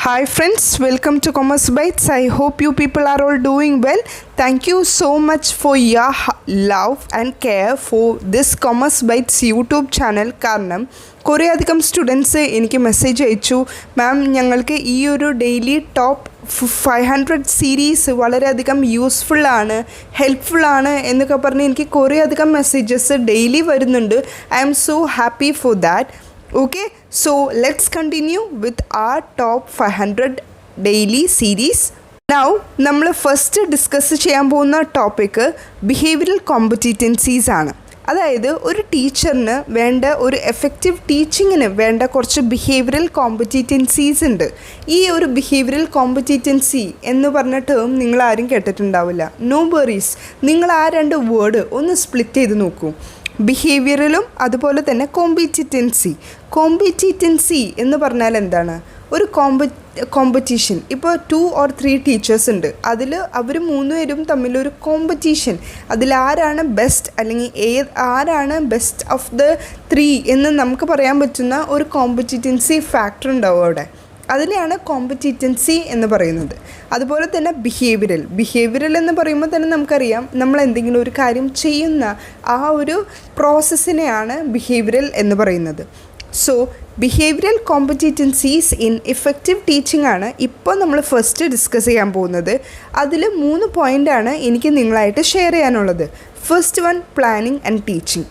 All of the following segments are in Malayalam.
Hi friends, welcome to Commerce Bytes. I hope you people are all doing well. Thank you so much for your love and care for this Commerce Bytes YouTube channel. കാരണം കുറേയധികം സ്റ്റുഡൻസ് എനിക്ക് മെസ്സേജ് അയച്ചു, മാം ഞങ്ങൾക്ക് ഈ ഒരു ഡെയിലി ടോപ്പ് 500 സീരീസ് വളരെയധികം യൂസ്ഫുള്ളാണ്, ഹെൽപ്ഫുള്ളാണ് എന്നൊക്കെ പറഞ്ഞ് എനിക്ക് കുറേയധികം മെസ്സേജസ് ഡെയിലി വരുന്നുണ്ട്. I am so happy for that. Okay, so let's continue with our top 500 daily series. Now നമ്മൾ ഫസ്റ്റ് ഡിസ്കസ് ചെയ്യാൻ പോകുന്ന ടോപ്പിക്ക് ബിഹേവിയറൽ കോമ്പറ്റൻസീസ് ആണ്. അതായത് ഒരു ടീച്ചറിന് വേണ്ട ഒരു എഫക്റ്റീവ് ടീച്ചിങ്ങിന് വേണ്ട കുറച്ച് ബിഹേവിയറൽ കോമ്പറ്റൻസീസ് ഉണ്ട്. ഈ ഒരു ബിഹേവിയറൽ കോമ്പറ്റൻസി എന്ന് പറഞ്ഞ ടേം നിങ്ങൾ ആരും കേട്ടിട്ടുണ്ടാവില്ല. നോ വറീസ്, നിങ്ങൾ ആ രണ്ട് വേർഡ് ഒന്ന് സ്പ്ലിറ്റ് ചെയ്ത് നോക്കൂ. ബിഹേവിയറലും അതുപോലെ തന്നെ കോമ്പറ്റൻസി എന്ന് പറഞ്ഞാൽ എന്താണ്? ഒരു കോമ്പറ്റീഷൻ. ഇപ്പോൾ 2 or 3 ടീച്ചേഴ്സ് ഉണ്ട്, അതിൽ അവർ 3 പേരും തമ്മിലൊരു കോമ്പറ്റീഷൻ, അതിലാരാണ് ബെസ്റ്റ് അല്ലെങ്കിൽ ആരാണ് ബെസ്റ്റ് ഓഫ് ദ 3 എന്ന് നമുക്ക് പറയാൻ പറ്റുന്ന ഒരു കോമ്പറ്റൻസി ഫാക്ടർ ഉണ്ടാവും അവിടെ. അതിനെയാണ് കോമ്പറ്റൻസി എന്ന് പറയുന്നത്. അതുപോലെ തന്നെ ബിഹേവിയറൽ എന്ന് പറയുമ്പോൾ തന്നെ നമുക്കറിയാം, നമ്മൾ എന്തെങ്കിലും ഒരു കാര്യം ചെയ്യുന്ന ആ ഒരു പ്രോസസ്സിനെയാണ് ബിഹേവിയറൽ എന്ന് പറയുന്നത്. So behavioural competencies in effective teaching ആണ് ഇപ്പോൾ നമ്മൾ ഫസ്റ്റ് ഡിസ്കസ് ചെയ്യാൻ പോകുന്നത്. അതിൽ 3 പോയിൻ്റാണ് എനിക്ക് നിങ്ങളായിട്ട് ഷെയർ ചെയ്യാനുള്ളത്. First one, planning and teaching.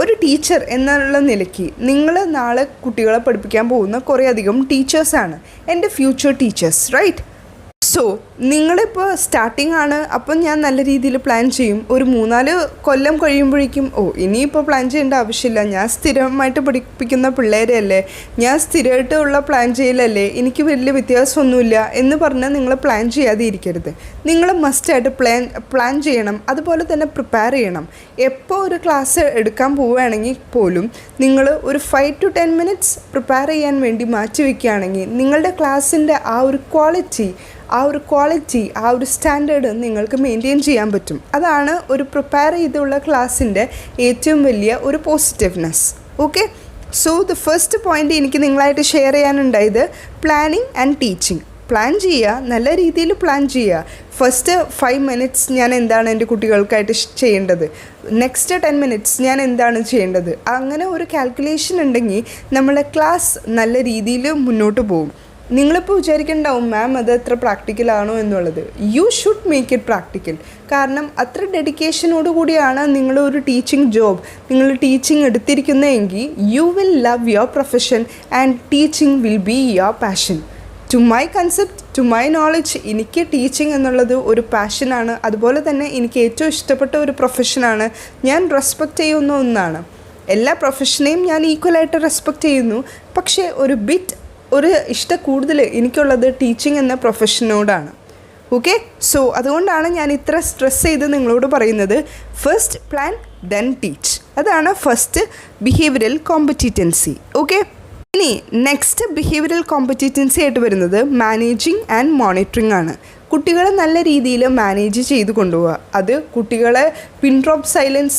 ഒരു ടീച്ചർ എന്നുള്ള നിലയ്ക്ക് നിങ്ങൾ നാളെ കുട്ടികളെ പഠിപ്പിക്കാൻ പോകുന്ന കുറേയധികം ടീച്ചേഴ്സാണ്, എൻ്റെ ഫ്യൂച്ചർ ടീച്ചേഴ്സ്, റൈറ്റ്? സോ നിങ്ങളിപ്പോൾ സ്റ്റാർട്ടിംഗ് ആണ്, അപ്പം ഞാൻ നല്ല രീതിയിൽ പ്ലാൻ ചെയ്യും. ഒരു 3-4 കൊല്ലം കഴിയുമ്പോഴേക്കും ഇനിയിപ്പോൾ പ്ലാൻ ചെയ്യേണ്ട ആവശ്യമില്ല, ഞാൻ സ്ഥിരമായിട്ട് പഠിപ്പിക്കുന്ന പിള്ളേരല്ലേ, ഞാൻ സ്ഥിരമായിട്ടുള്ള പ്ലാൻ ചെയ്യലല്ലേ, എനിക്ക് വലിയ വ്യത്യാസമൊന്നുമില്ല എന്ന് പറഞ്ഞാൽ നിങ്ങൾ പ്ലാൻ ചെയ്യാതെ ഇരിക്കരുത്. നിങ്ങൾ മസ്റ്റായിട്ട് പ്ലാൻ ചെയ്യണം. അതുപോലെ തന്നെ പ്രിപ്പയർ ചെയ്യണം. എപ്പോൾ ഒരു ക്ലാസ് എടുക്കാൻ പോവുകയാണെങ്കിൽ പോലും നിങ്ങൾ ഒരു 5 to 10 minutes പ്രിപ്പയർ ചെയ്യാൻ വേണ്ടി മാറ്റി വയ്ക്കുകയാണെങ്കിൽ നിങ്ങളുടെ ക്ലാസ്സിൻ്റെ ആ ഒരു ക്വാളിറ്റി, ആ ഒരു സ്റ്റാൻഡേർഡ് നിങ്ങൾക്ക് മെയിൻറ്റെയിൻ ചെയ്യാൻ പറ്റും. അതാണ് ഒരു പ്രിപ്പയർ ചെയ്തുള്ള ക്ലാസ്സിൻ്റെ ഏറ്റവും വലിയ ഒരു positiveness. Okay, so the first point എനിക്ക് നിങ്ങളായിട്ട് ഷെയർ ചെയ്യാനുണ്ടായത് പ്ലാനിങ് ആൻഡ് ടീച്ചിങ്. പ്ലാൻ ചെയ്യുക, നല്ല രീതിയിൽ പ്ലാൻ ചെയ്യുക. ഫസ്റ്റ് 5 minutes ഞാൻ എന്താണ് എൻ്റെ കുട്ടികൾക്കായിട്ട് ചെയ്യേണ്ടത്, നെക്സ്റ്റ് 10 minutes ഞാൻ എന്താണ് ചെയ്യേണ്ടത്, അങ്ങനെ ഒരു കാൽക്കുലേഷൻ ഉണ്ടെങ്കിൽ നമ്മളെ ക്ലാസ് നല്ല രീതിയിൽ മുന്നോട്ട് പോകും. നിങ്ങളിപ്പോൾ വിചാരിക്കുന്നുണ്ടാവും, മാം അത് എത്ര പ്രാക്ടിക്കലാണോ എന്നുള്ളത്. You should make it practical. കാരണം അത്ര ഡെഡിക്കേഷനോട് കൂടിയാണ് നിങ്ങളൊരു ടീച്ചിങ് ജോബ്, നിങ്ങൾ ടീച്ചിങ് എടുത്തിരിക്കുന്നതെങ്കിൽ you will love your profession and teaching will be your passion. To my concept, to my knowledge, എനിക്ക് ടീച്ചിങ് എന്നുള്ളത് ഒരു പാഷനാണ്. അതുപോലെ തന്നെ എനിക്ക് ഏറ്റവും ഇഷ്ടപ്പെട്ട ഒരു പ്രൊഫഷനാണ്. ഞാൻ റെസ്പെക്റ്റ് ചെയ്യുന്ന ഒന്നാണ്. എല്ലാ പ്രൊഫഷനെയും ഞാൻ ഈക്വലായിട്ട് റെസ്പെക്റ്റ് ചെയ്യുന്നു. പക്ഷേ ഒരു ഇഷ്ടം കൂടുതൽ എനിക്കുള്ളത് ടീച്ചിങ് എന്ന പ്രൊഫഷനോടാണ്. ഓക്കെ, സോ അതുകൊണ്ടാണ് ഞാൻ ഇത്ര സ്ട്രെസ് ചെയ്ത് നിങ്ങളോട് പറയുന്നത്. First plan, then teach. അതാണ് ഫസ്റ്റ് ബിഹേവിയറൽ കോമ്പറ്റൻസി. ഓക്കെ, ഇനി നെക്സ്റ്റ് ബിഹേവിയറൽ കോമ്പറ്റൻസി ആയിട്ട് വരുന്നത് മാനേജിങ് ആൻഡ് മോണിറ്ററിങ് ആണ്. കുട്ടികളെ നല്ല രീതിയിൽ മാനേജ് ചെയ്ത് കൊണ്ടുപോവുക. അത് കുട്ടികളെ പിൻ ഡ്രോപ്പ് സൈലൻസ്,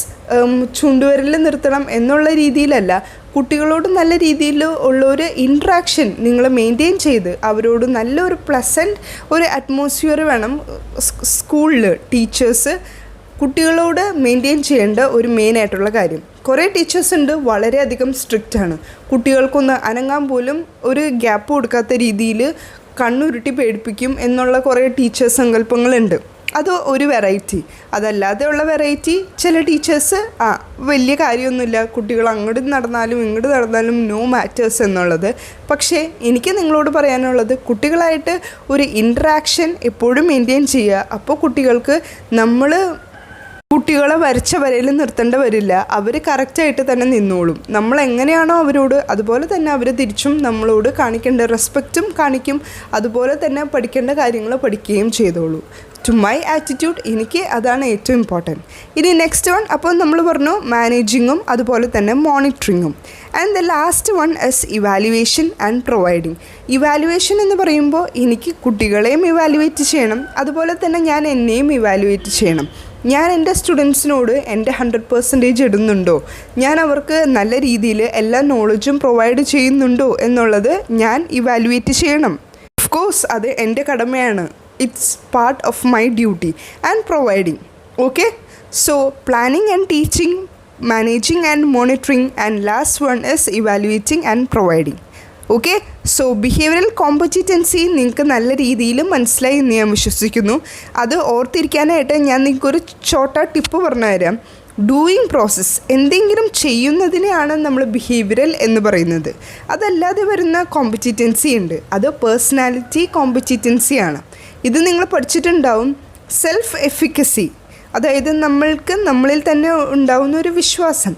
ചുണ്ടുവിരലിൽ നിർത്തണം എന്നുള്ള രീതിയിലല്ല, കുട്ടികളോട് നല്ല രീതിയിൽ ഉള്ളൊരു ഇൻട്രാക്ഷൻ നിങ്ങൾ മെയിൻറ്റെയിൻ ചെയ്ത് അവരോട് നല്ലൊരു പ്ലസൻറ്റ് ഒരു അറ്റ്മോസ്ഫിയർ വേണം സ്കൂളിൽ ടീച്ചേഴ്സ് കുട്ടികളോട് മെയിൻറ്റെയിൻ ചെയ്യേണ്ട ഒരു മെയിനായിട്ടുള്ള കാര്യം. കുറേ ടീച്ചേഴ്സ് ഉണ്ട് വളരെയധികം സ്ട്രിക്റ്റ് ആണ്. കുട്ടികൾക്കൊന്ന് അനങ്ങാൻ പോലും ഒരു ഗ്യാപ്പ് കൊടുക്കാത്ത രീതിയിൽ കണ്ണുരുട്ടി പേടിപ്പിക്കും എന്നുള്ള കുറേ ടീച്ചേഴ്സ് സങ്കല്പങ്ങളുണ്ട്. അത് ഒരു വെറൈറ്റി. അതല്ലാതെ ഉള്ള വെറൈറ്റി ചില ടീച്ചേഴ്സ് വലിയ കാര്യമൊന്നുമില്ല, കുട്ടികൾ അങ്ങോട്ട് നടന്നാലും ഇങ്ങോട്ട് നടന്നാലും നോ മാറ്റേഴ്സ് എന്നുള്ളത്. പക്ഷേ എനിക്ക് നിങ്ങളോട് പറയാനുള്ളത്, കുട്ടികളായിട്ട് ഒരു ഇൻട്രാക്ഷൻ എപ്പോഴും മെയിൻറ്റെയിൻ ചെയ്യുക. അപ്പോൾ കുട്ടികളെ വരച്ച വരയിൽ നിർത്തേണ്ട വരില്ല. അവർ കറക്റ്റായിട്ട് തന്നെ നിന്നോളും. നമ്മൾ എങ്ങനെയാണോ അവരോട്, അതുപോലെ തന്നെ അവർ തിരിച്ചും നമ്മളോട് കാണിക്കേണ്ട റെസ്പെക്റ്റും കാണിക്കും. അതുപോലെ തന്നെ പഠിക്കേണ്ട കാര്യങ്ങൾ പഠിക്കുകയും ചെയ്തോളൂ. ടു മൈ ആറ്റിറ്റ്യൂഡ് എനിക്ക് അതാണ് ഏറ്റവും ഇമ്പോർട്ടൻറ്റ്. ഇനി നെക്സ്റ്റ് വൺ, അപ്പോൾ നമ്മൾ പറഞ്ഞു മാനേജിങ്ങും അതുപോലെ തന്നെ മോണിറ്ററിങ്ങും. And the last one is evaluation and providing. Evaluation എന്ന് പറയുമ്പോൾ എനിക്ക് കുട്ടികളെയും ഇവാലുവേറ്റ് ചെയ്യണം, അതുപോലെ തന്നെ ഞാൻ എന്നെയും ഇവാലുവേറ്റ് ചെയ്യണം. ഞാൻ എൻ്റെ സ്റ്റുഡൻസിനോട് എൻ്റെ 100% ഇടുന്നുണ്ടോ, ഞാൻ അവർക്ക് നല്ല രീതിയിൽ എല്ലാ നോളജും പ്രൊവൈഡ് ചെയ്യുന്നുണ്ടോ എന്നുള്ളത് ഞാൻ ഇവാലുവേറ്റ് ചെയ്യണം. കോഴ്സ് അത് എൻ്റെ കടമയാണ്. It's part of my duty and providing. Okay, so planning and teaching, managing and monitoring, and last one is evaluating and providing. Okay, so behavioural competency നിങ്ങൾക്ക് നല്ല രീതിയിൽ മനസ്സിലായി എന്ന് ഞാൻ വിശ്വസിക്കുന്നു. അത് ഓർത്തിരിക്കാനായിട്ട് ഞാൻ നിങ്ങൾക്കൊരു ഷോർട്ട് ടിപ്പ് പറഞ്ഞു തരാം. ഡൂയിങ് പ്രോസസ്സ്, എന്തെങ്കിലും ചെയ്യുന്നതിനെയാണ് നമ്മൾ ബിഹേവിയറൽ എന്ന് പറയുന്നത്. അതല്ലാതെ വരുന്ന കോമ്പറ്റിറ്റൻസി ഉണ്ട്, അത് പേഴ്സണാലിറ്റി കോമ്പറ്റിറ്റൻസിയാണ്. ഇത് നിങ്ങൾ പഠിച്ചിട്ടുണ്ടാവും. സെൽഫ് എഫിക്കസി, അതായത് നമ്മൾക്ക് നമ്മളിൽ തന്നെ ഉണ്ടാവുന്ന ഒരു വിശ്വാസം,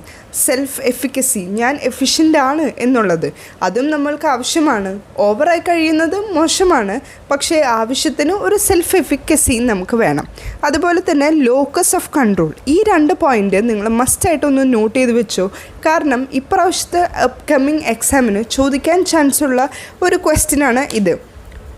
സെൽഫ് എഫിക്കസി, ഞാൻ എഫിഷ്യൻ്റ് ആണ് എന്നുള്ളത്, അതും നമ്മൾക്ക് ആവശ്യമാണ്. ഓവറായി കഴിയുന്നത് മോശമാണ്, പക്ഷേ ആവശ്യത്തിന് ഒരു സെൽഫ് എഫിക്കസി നമുക്ക് വേണം. അതുപോലെ തന്നെ ലോക്കസ് ഓഫ് കൺട്രോൾ, ഈ 2 പോയിൻ്റ് നിങ്ങൾ മസ്റ്റായിട്ടൊന്ന് നോട്ട് ചെയ്ത് വെച്ചോ. കാരണം ഇപ്രാവശ്യത്തെ അപ്കമ്മിങ് എക്സാമിന് ചോദിക്കാൻ ചാൻസ് ഉള്ള ഒരു ക്വസ്റ്റ്യനാണ് ഇത്.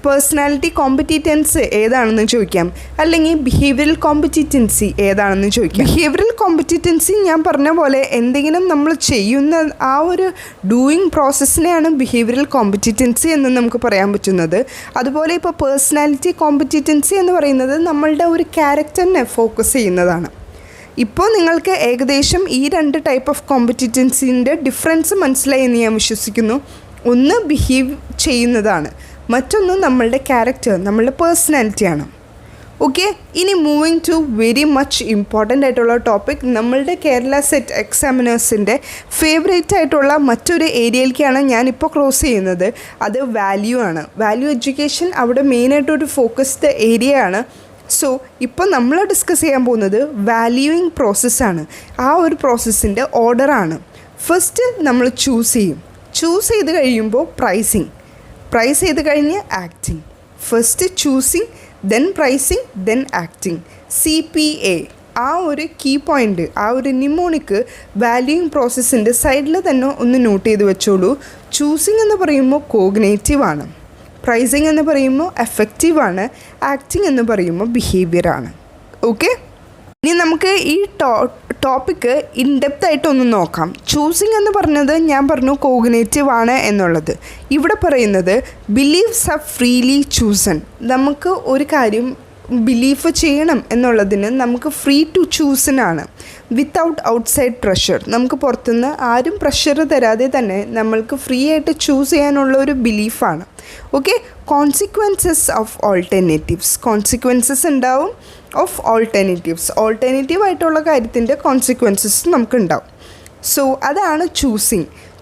പേഴ്സണാലിറ്റി കോമ്പറ്റീറ്റൻസ് ഏതാണെന്ന് ചോദിക്കാം, അല്ലെങ്കിൽ ബിഹേവിയറൽ കോമ്പറ്റീറ്റൻസി ഏതാണെന്ന് ചോദിക്കാം. ബിഹേവിയറൽ കോമ്പറ്റീറ്റൻസി ഞാൻ പറഞ്ഞ പോലെ എന്തെങ്കിലും നമ്മൾ ചെയ്യുന്ന ആ ഒരു ഡൂയിങ് പ്രോസസ്സിനെയാണ് ബിഹേവിയറൽ കോമ്പറ്റീറ്റൻസി എന്ന് നമുക്ക് പറയാൻ പറ്റുന്നത്. അതുപോലെ ഇപ്പോൾ പേഴ്സണാലിറ്റി കോമ്പറ്റീറ്റൻസി എന്ന് പറയുന്നത് നമ്മളുടെ ഒരു ക്യാരക്ടറിനെ ഫോക്കസ് ചെയ്യുന്നതാണ്. ഇപ്പോൾ നിങ്ങൾക്ക് ഏകദേശം ഈ 2 ടൈപ്പ് ഓഫ് കോമ്പറ്റീറ്റൻസിൻ്റെ ഡിഫറൻസ് മനസ്സിലായി എന്ന് ഞാൻ വിശ്വസിക്കുന്നു. ഒന്ന് ബിഹേവ് ചെയ്യുന്നതാണ്, മറ്റൊന്ന് നമ്മളുടെ ക്യാരക്ടർ, നമ്മളുടെ പേഴ്സണാലിറ്റിയാണ്. ഓക്കെ, ഇനി moving to very much important ആയിട്ടുള്ള ടോപ്പിക്, നമ്മളുടെ കേരള സെറ്റ് എക്സാമിനേഴ്സിൻ്റെ ഫേവറേറ്റ് ആയിട്ടുള്ള മറ്റൊരു ഏരിയയിലേക്കാണ് ഞാനിപ്പോൾ ക്രോസ് ചെയ്യുന്നത്. അത് വാല്യൂ ആണ്. വാല്യൂ എഡ്യൂക്കേഷൻ അവിടെ മെയിനായിട്ടൊരു ഫോക്കസ്ഡ് ഏരിയ ആണ്. സോ ഇപ്പോൾ നമ്മൾ ഡിസ്കസ് ചെയ്യാൻ പോകുന്നത് വാല്യൂയിങ് പ്രോസസ്സാണ്. ആ ഒരു പ്രോസസ്സിൻ്റെ ഓർഡറാണ്. ഫസ്റ്റ് നമ്മൾ ചൂസ് ചെയ്ത് കഴിയുമ്പോൾ പ്രൈസ് ചെയ്ത് കഴിഞ്ഞ് acting. First choosing, then pricing, then acting. CPA, ആ ഒരു കീ പോയിൻ്റ്, ആ ഒരു നിമോണിക്ക് വാല്യൂയിങ് പ്രോസസ്സിൻ്റെ സൈഡിൽ തന്നെ ഒന്ന് നോട്ട് ചെയ്ത് വെച്ചോളൂ. ചൂസിങ് എന്ന് പറയുമ്പോൾ കോഗ്നേറ്റീവാണ്, പ്രൈസിങ് എന്ന് പറയുമ്പോൾ എഫക്റ്റീവാണ്, ആക്ടിങ് എന്ന് പറയുമ്പോൾ ബിഹേവിയറാണ്. ഓക്കെ, ഇനി നമുക്ക് ഈ ടോപ്പിക്ക് ഇൻഡെപ്ത് ആയിട്ടൊന്ന് നോക്കാം. ചൂസിങ് എന്ന് പറഞ്ഞത് ഞാൻ പറഞ്ഞു കോഗ്നേറ്റീവ് ആണ് എന്നുള്ളത്. ഇവിടെ പറയുന്നത് ബിലീവ്സ് ആർ ഫ്രീലി ചൂസൺ. നമുക്ക് ഒരു കാര്യം ബിലീഫ് ചെയ്യണം എന്നുള്ളതിന് നമുക്ക് ഫ്രീ ടു ചൂസിനാണ്, വിത്തൗട്ട് ഔട്ട്സൈഡ് പ്രഷർ. നമുക്ക് പുറത്തുനിന്ന് ആരും പ്രഷർ തരാതെ തന്നെ നമ്മൾക്ക് ഫ്രീ ആയിട്ട് ചൂസ് ചെയ്യാനുള്ള ഒരു ബിലീഫാണ്. Okay, consequences of alternatives, consequences ഉണ്ടാവും ഓഫ് ഓൾട്ടർനേറ്റീവ് ആയിട്ടുള്ള കാര്യത്തിൻ്റെ കോൺസിക്വൻസസ് നമുക്കുണ്ടാവും. സോ അതാണ്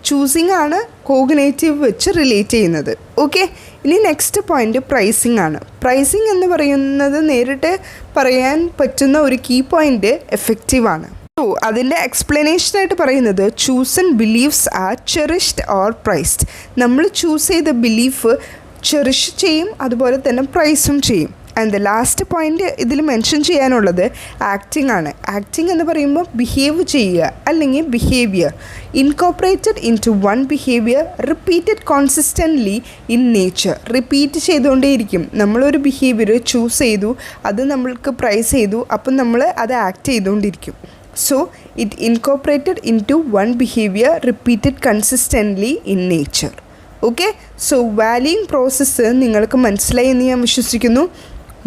ചൂസിങ് ആണ് കോഗ്നേറ്റീവ് വെച്ച് റിലേറ്റ് ചെയ്യുന്നത്. ഓക്കെ, ഇനി നെക്സ്റ്റ് പോയിൻ്റ് പ്രൈസിങ് ആണ്. പ്രൈസിങ് എന്ന് പറയുന്നത് നേരിട്ട് പറയാൻ പറ്റുന്ന ഒരു കീ പോയിൻ്റ് എഫക്റ്റീവാണ്. സോ അതിൻ്റെ എക്സ്പ്ലനേഷനായിട്ട് പറയുന്നത് chosen beliefs are cherished or prized. നമ്മൾ ചൂസ് ചെയ്ത ബിലീഫ് ചെറിഷ് ചെയ്യും, അതുപോലെ തന്നെ പ്രൈസും ചെയ്യും. ആൻഡ് ദ ലാസ്റ്റ് പോയിൻ്റ് ഇതിൽ മെൻഷൻ ചെയ്യാനുള്ളത് ആക്ടിങ് ആണ്. ആക്ടിങ് എന്ന് പറയുമ്പോൾ ബിഹേവ് ചെയ്യുക അല്ലെങ്കിൽ behaviour, incorporated into one behaviour, repeated consistently in nature. Repeat ചെയ്തുകൊണ്ടേയിരിക്കും. നമ്മളൊരു ബിഹേവിയർ ചൂസ് ചെയ്തു, അത് നമ്മൾക്ക് പ്രൈസ് ചെയ്തു, അപ്പം നമ്മൾ അത് ആക്ട് ചെയ്തുകൊണ്ടിരിക്കും. So it incorporated into one behaviour, repeated consistently in nature. Okay, so valuing process നിങ്ങൾക്ക് മനസ്സിലായി എന്ന് ഞാൻ വിശ്വസിക്കുന്നു.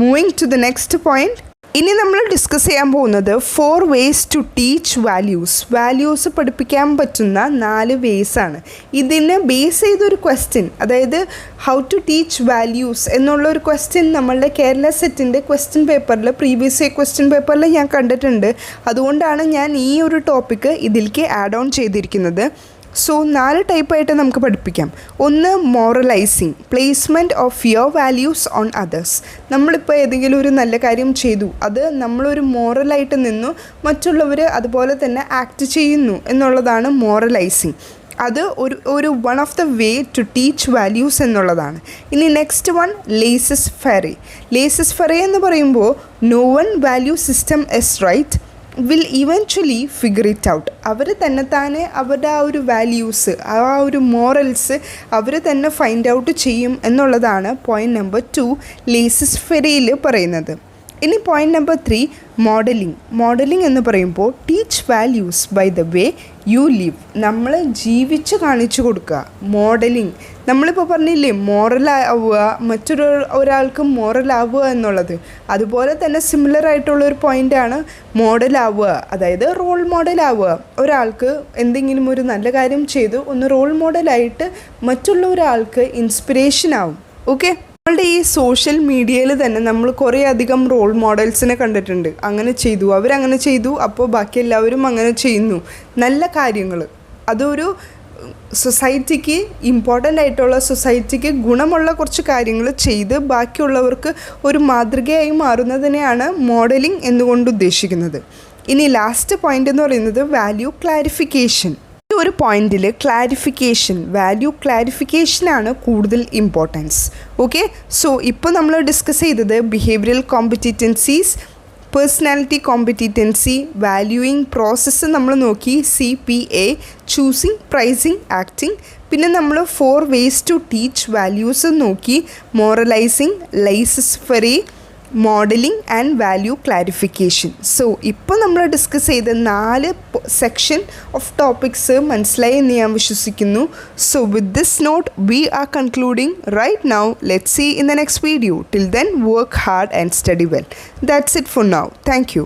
Moving to the next point, ഇനി നമ്മൾ ഡിസ്കസ് ചെയ്യാൻ പോകുന്നത് 4 ways ടു ടീച്ച് വാല്യൂസ് പഠിപ്പിക്കാൻ പറ്റുന്ന 4 ways ആണ്. ഇതിനെ ബേസ് ചെയ്തൊരു ക്വസ്റ്റ്യൻ, അതായത് ഹൗ ടു ടീച്ച് വാല്യൂസ് എന്നുള്ളൊരു ക്വസ്റ്റ്യൻ നമ്മളുടെ കേരള സെറ്റിൻ്റെ ക്വസ്റ്റ്യൻ പേപ്പറിൽ, പ്രീവിയസ് ഇയർ ക്വസ്റ്റ്യൻ പേപ്പറിൽ ഞാൻ കണ്ടിട്ടുണ്ട്. അതുകൊണ്ടാണ് ഞാൻ ഈ ഒരു ടോപ്പിക്ക് ഇതിലേക്ക് ആഡ് ഓൺ ചെയ്തിരിക്കുന്നത്. സോ 4 ടൈപ്പായിട്ട് നമുക്ക് പഠിപ്പിക്കാം. ഒന്ന് moralising, placement of your values on others. നമ്മളിപ്പോൾ ഏതെങ്കിലും ഒരു നല്ല കാര്യം ചെയ്തു, അത് നമ്മളൊരു മോറലായിട്ട് നിന്നു, മറ്റുള്ളവർ അതുപോലെ തന്നെ ആക്ട് ചെയ്യുന്നു എന്നുള്ളതാണ് മോറലൈസിങ്. അത് ഒരു one of the way to teach values എന്നുള്ളതാണ്. ഇനി നെക്സ്റ്റ് വൺ ലേസസ് ഫെറെ എന്ന് പറയുമ്പോൾ no one value system is right will eventually figure it out. അവർ തന്നെ അവരുടെ ആ ഒരു വാല്യൂസ്, ആ ഒരു മോറൽസ് അവർ തന്നെ ഫൈൻഡ് ഔട്ട് ചെയ്യും എന്നുള്ളതാണ് പോയിൻ്റ് നമ്പർ 2 ലേസസ് ഫെറയിൽ പറയുന്നത്. ഇനി പോയിന്റ് നമ്പർ 3, മോഡലിംഗ് എന്ന് പറയുമ്പോൾ teach values by the way you live. നമ്മൾ ജീവിച്ച് കാണിച്ചു കൊടുക്കുക. മോഡലിംഗ് നമ്മളിപ്പോൾ പറഞ്ഞില്ലേ, മോറലാവുക, ഒരാൾക്ക് മോറലാവുക എന്നുള്ളത്. അതുപോലെ തന്നെ സിമിലർ ആയിട്ടുള്ളൊരു പോയിൻ്റാണ് മോഡലാവുക, അതായത് റോൾ മോഡലാവുക. ഒരാൾക്ക് എന്തെങ്കിലും ഒരു നല്ല കാര്യം ചെയ്തു ഒന്ന് റോൾ മോഡലായിട്ട് മറ്റുള്ള ഒരാൾക്ക് ഇൻസ്പിറേഷൻ ആവും. ഓക്കെ, നമ്മളുടെ ഈ സോഷ്യൽ മീഡിയയിൽ തന്നെ നമ്മൾ കുറേ അധികം റോൾ മോഡൽസിനെ കണ്ടിട്ടുണ്ട്. അങ്ങനെ ചെയ്തു, അവരങ്ങനെ ചെയ്തു, അപ്പോൾ ബാക്കി എല്ലാവരും അങ്ങനെ ചെയ്യുന്നു. നല്ല കാര്യങ്ങൾ, അതൊരു സൊസൈറ്റിക്ക് ഇമ്പോർട്ടൻ്റ് ആയിട്ടുള്ള, സൊസൈറ്റിക്ക് ഗുണമുള്ള കുറച്ച് കാര്യങ്ങൾ ചെയ്ത് ബാക്കിയുള്ളവർക്ക് ഒരു മാതൃകയായി മാറുന്നതിനെയാണ് മോഡലിംഗ് എന്നുകൊണ്ട് ഉദ്ദേശിക്കുന്നത്. ഇനി ലാസ്റ്റ് പോയിൻ്റ് എന്ന് പറയുന്നത് വാല്യൂ ക്ലാരിഫിക്കേഷൻ. ഒരു പോയിന്റിൽ വാല്യൂ ക്ലാരിഫിക്കേഷനാണ് കൂടുതൽ ഇമ്പോർട്ടൻസ്. ഓക്കെ, സോ ഇപ്പോൾ നമ്മൾ ഡിസ്കസ് ചെയ്തത് behavioural competencies, personality competency, valuing process നമ്മൾ നോക്കി, CPA, ചൂസിങ്, പ്രൈസിങ്, ആക്ടിങ്. പിന്നെ നമ്മൾ 4 ways ടു ടീച്ച് വാല്യൂസ് നോക്കി, moralising, laissez faire, modelling and value clarification. So ഇപ്പോൾ നമ്മൾ ഡിസ്കസ് ചെയ്ത 4 സെക്ഷൻ ഓഫ് ടോപ്പിക്സ് മനസ്സിലായി എന്ന് ഞാൻ വിശ്വസിക്കുന്നു. So with this note we are concluding right now. Let's see in the next video. Till then work hard and study well. That's it for now. Thank U.